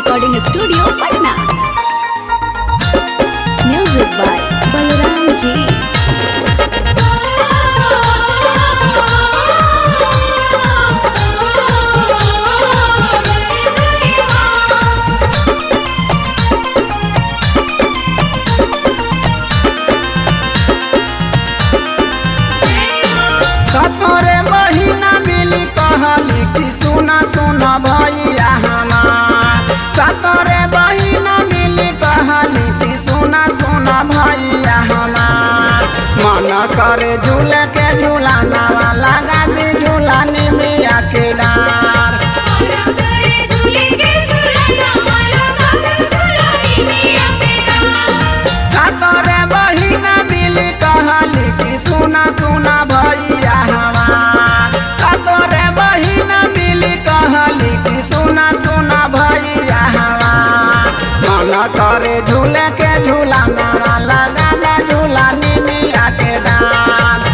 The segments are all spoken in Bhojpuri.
Recording studio Patna. Music by Balram ji. सतरे महीना मिली कहली कि सुना सुना भैया हमार। सतरे महीना मिली कहली कि सुना सुना भैया हमार। मन करे झूले के झूलाना वाला गादी झूलानी मिया के डार। सतरे महीना मिली कहली कि सुना सुना भैया हमार। सतरे महीना मिली कहली कि सुना सुना भैया हमार। मन करे झूले के झूलाना वाला गादा झूलानी मिया के डार।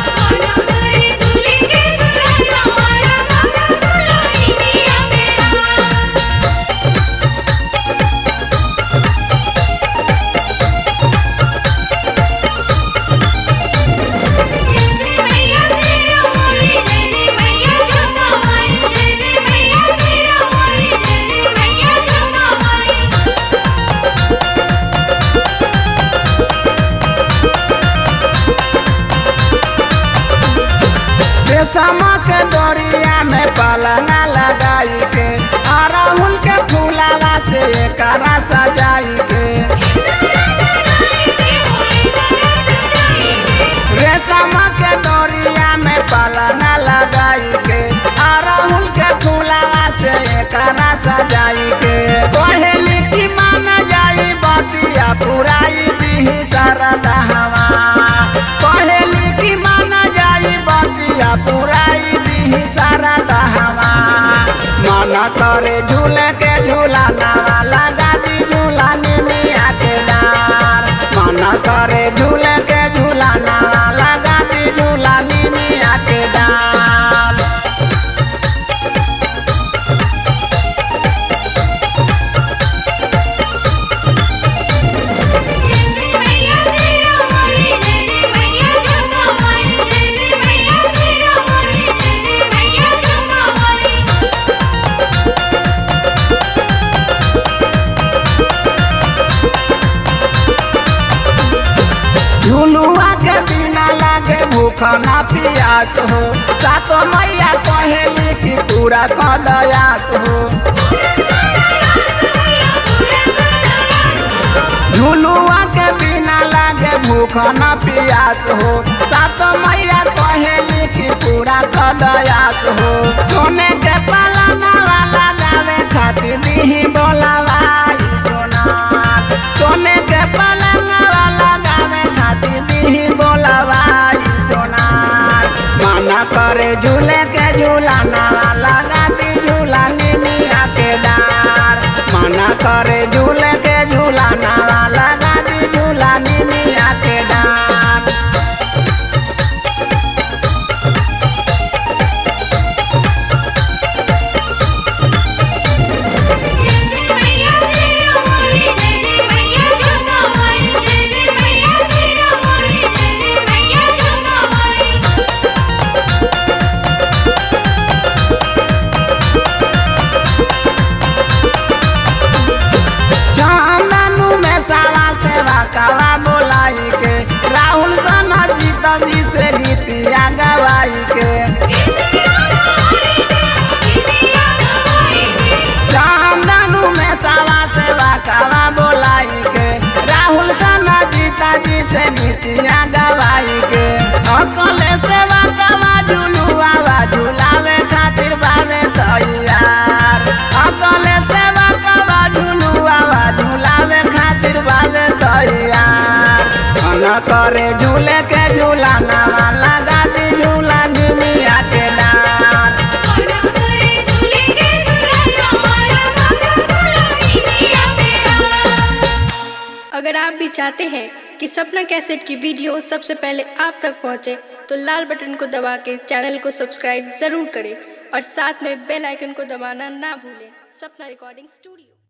रेशम के डोरिया में पलना लगाई के अड़हुल के फूलावा से एकरा सजाई के। रेशम के डोरिया में पलना लगाई के अड़हुल के फूलावा से एकरा सजाई के। कोहेली की मान जाई बतिया पुराई दी सरदा हवा। कोहेली की मान जाई बतिया पुराई दी सरदा हवा। मन करे झूले के झूलाना वाला गादी झूलानी मिया के डार। मन करे झूले के झूलाना वाला गादी झूलानी मिया के डार। झुलुआ के बिना लागे भूख ना पियास हो। सातो मैया कहेली कि पूरा कदयास हो। झुलुआ के बिना लागे भूख ना पियास हो। सातो मैया कहेली कि पूरा कदयास हो। सोने के पालना वाला गावे खातिर दी बोलावाई सोनार। सोने के पालना वाला गावे खातिर दी बोलावाई सोनार। मना करे झूले के झूलाना वाला गादी झूलानी मिया के डार। मना करे झूले के झूलाना वाला गादी झूलानी मिया के डार। चांदनु में सावा सेवा कावा बोलाई के राहुल सना जीत जी से गीतिया गवाई के। चांदनु में सावा सेवा कावा बोलाई के राहुल सना जीत जी से गीतिया गवाई के। अकले सेवा कावा झुलुआ झुलावे खातिर बावे तैयार। अकले सेवा कावा झुलुआ झुलावे खातिर बावे तैयार। मन करे झूले के झूलाना वाला गादी झूलानी मिया के डार। अगर आप भी चाहते हैं कि सपना कैसेट की वीडियो सबसे पहले आप तक पहुंचे तो लाल बटन को दबा के चैनल को सब्सक्राइब जरूर करें और साथ में बेल आइकन को दबाना ना भूलें। सपना रिकॉर्डिंग स्टूडियो।